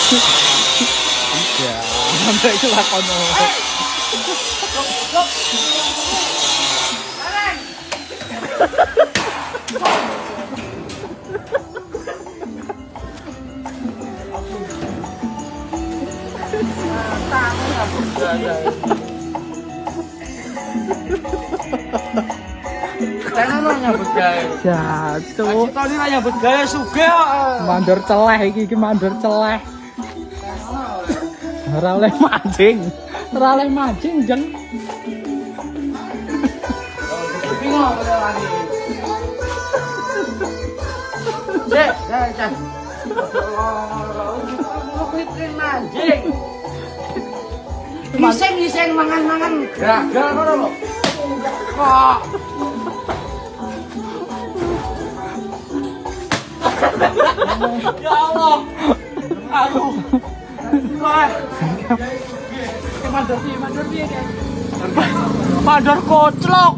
Ya, sampai itu lakono. Tenan nyambut gawe. Jatuh. Kita ini nyambut gawe sugih kok. Mandor celeh iki mandor celeh. Ora oleh mancing. Ora oleh mancing, Jeng. Bingung kok lagi. Cek, cek. Lu kuitin mancing. Ngising mangan-mangan gagal ngono lho. Kok ya Allah. Aduh. Wah. Mandor piye? Mandor koclok.